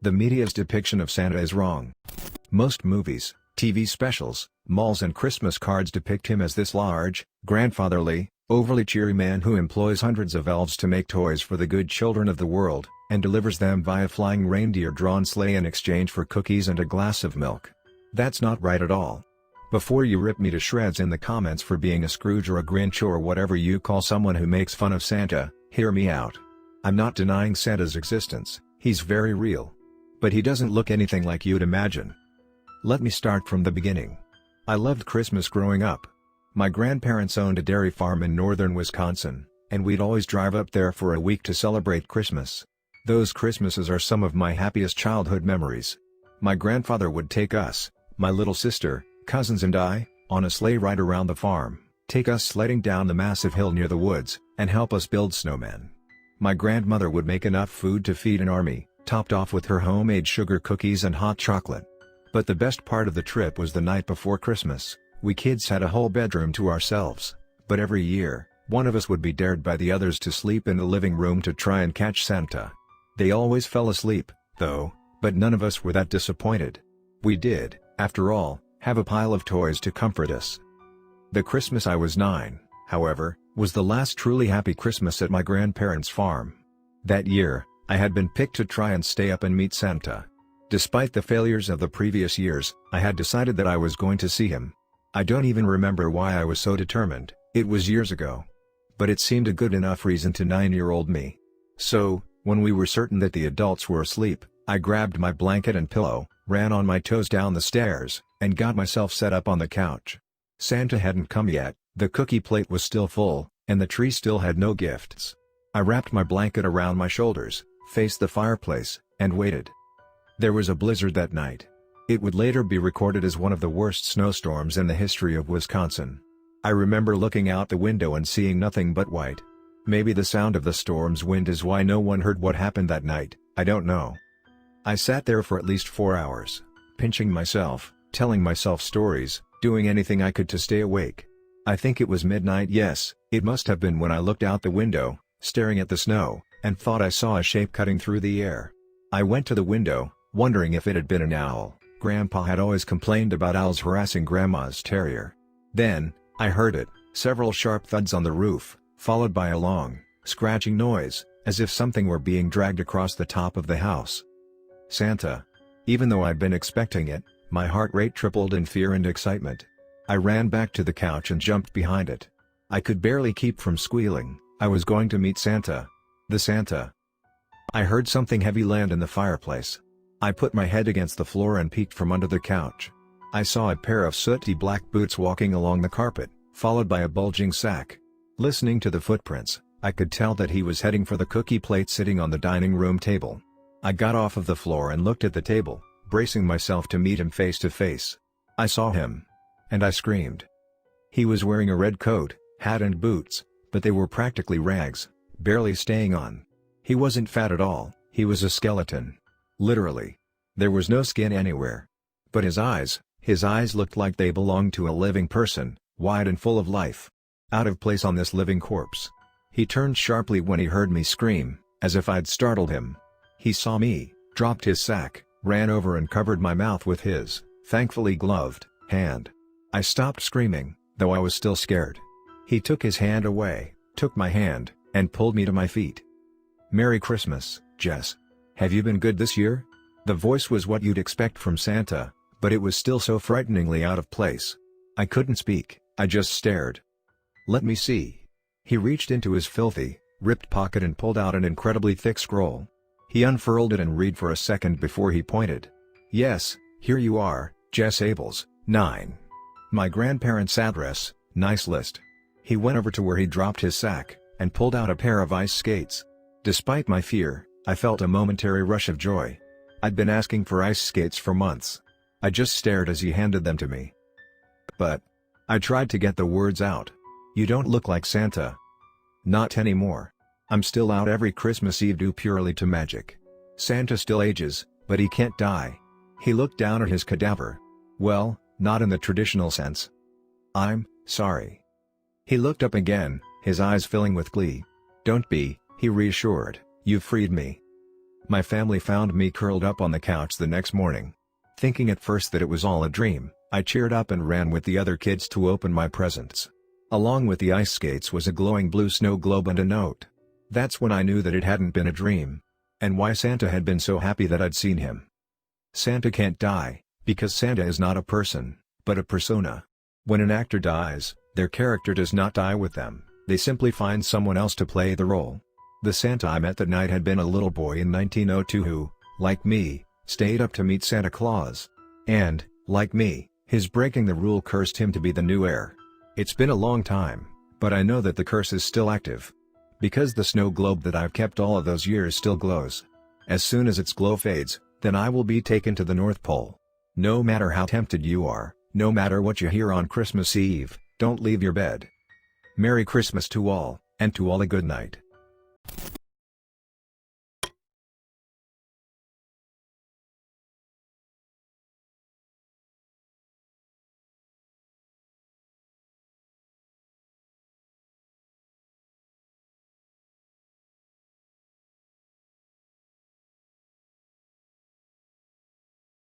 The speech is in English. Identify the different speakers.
Speaker 1: The media's depiction of Santa is wrong. Most movies, TV specials, malls and Christmas cards depict him as this large, grandfatherly, overly cheery man who employs hundreds of elves to make toys for the good children of the world, and delivers them via flying reindeer-drawn sleigh in exchange for cookies and a glass of milk. That's not right at all. Before you rip me to shreds in the comments for being a Scrooge or a Grinch or whatever you call someone who makes fun of Santa, hear me out. I'm not denying Santa's existence, he's very real. But he doesn't look anything like you'd imagine. Let me start from the beginning. I loved Christmas growing up. My grandparents owned a dairy farm in northern Wisconsin, and we'd always drive up there for a week to celebrate Christmas. Those Christmases are some of my happiest childhood memories. My grandfather would take us, my little sister, cousins and I, on a sleigh ride around the farm, take us sledding down the massive hill near the woods, and help us build snowmen. My grandmother would make enough food to feed an army, topped off with her homemade sugar cookies and hot chocolate. But the best part of the trip was the night before Christmas. We kids had a whole bedroom to ourselves, but every year, one of us would be dared by the others to sleep in the living room to try and catch Santa. They always fell asleep, though, but none of us were that disappointed. We did, after all, have a pile of toys to comfort us. The Christmas I was 9, however, was the last truly happy Christmas at my grandparents' farm. That year, I had been picked to try and stay up and meet Santa. Despite the failures of the previous years, I had decided that I was going to see him. I don't even remember why I was so determined, it was years ago. But it seemed a good enough reason to 9-year-old me. So, when we were certain that the adults were asleep, I grabbed my blanket and pillow, ran on my toes down the stairs, and got myself set up on the couch. Santa hadn't come yet, the cookie plate was still full, and the tree still had no gifts. I wrapped my blanket around my shoulders, faced the fireplace, and waited. There was a blizzard that night. It would later be recorded as one of the worst snowstorms in the history of Wisconsin. I remember looking out the window and seeing nothing but white. Maybe the sound of the storm's wind is why no one heard what happened that night, I don't know. I sat there for at least 4 hours, pinching myself, telling myself stories, doing anything I could to stay awake. I think it was midnight, yes, it must have been when I looked out the window, staring at the snow, and thought I saw a shape cutting through the air. I went to the window, wondering if it had been an owl. Grandpa had always complained about owls harassing Grandma's terrier. Then, I heard it, several sharp thuds on the roof, followed by a long, scratching noise, as if something were being dragged across the top of the house. Santa. Even though I'd been expecting it, my heart rate tripled in fear and excitement. I ran back to the couch and jumped behind it. I could barely keep from squealing. I was going to meet Santa. The Santa. I heard something heavy land in the fireplace. I put my head against the floor and peeked from under the couch. I saw a pair of sooty black boots walking along the carpet, followed by a bulging sack. Listening to the footprints, I could tell that he was heading for the cookie plate sitting on the dining room table. I got off of the floor and looked at the table, bracing myself to meet him face to face. I saw him. And I screamed. He was wearing a red coat, hat and boots, but they were practically rags, barely staying on. He wasn't fat at all, he was a skeleton. Literally. There was no skin anywhere. But his eyes looked like they belonged to a living person, wide and full of life. Out of place on this living corpse. He turned sharply when he heard me scream, as if I'd startled him. He saw me, dropped his sack, ran over and covered my mouth with his, thankfully gloved, hand. I stopped screaming, though I was still scared. He took his hand away, took my hand, and pulled me to my feet. "Merry Christmas, Jess. Have you been good this year?" The voice was what you'd expect from Santa, but it was still so frighteningly out of place. I couldn't speak, I just stared. "Let me see." He reached into his filthy, ripped pocket and pulled out an incredibly thick scroll. He unfurled it and read for a second before he pointed. "Yes, here you are, Jess Abels, 9. My grandparents' address, nice list." He went over to where he dropped his sack, and pulled out a pair of ice skates. Despite my fear, I felt a momentary rush of joy. I'd been asking for ice skates for months. I just stared as he handed them to me. "But..." I tried to get the words out. "You don't look like Santa." "Not anymore. I'm still out every Christmas Eve due purely to magic. Santa still ages, but he can't die." He looked down at his cadaver. "Well, not in the traditional sense." "I'm sorry." He looked up again, his eyes filling with glee. "Don't be," he reassured, "you've freed me." My family found me curled up on the couch the next morning. Thinking at first that it was all a dream, I cheered up and ran with the other kids to open my presents. Along with the ice skates was a glowing blue snow globe and a note. That's when I knew that it hadn't been a dream. And why Santa had been so happy that I'd seen him. Santa can't die, because Santa is not a person, but a persona. When an actor dies, their character does not die with them, they simply find someone else to play the role. The Santa I met that night had been a little boy in 1902 who, like me, stayed up to meet Santa Claus. And, like me, his breaking the rule cursed him to be the new heir. It's been a long time, but I know that the curse is still active. Because the snow globe that I've kept all of those years still glows. As soon as its glow fades, then I will be taken to the North Pole. No matter how tempted you are, no matter what you hear on Christmas Eve, don't leave your bed. Merry Christmas to all, and to all a good night.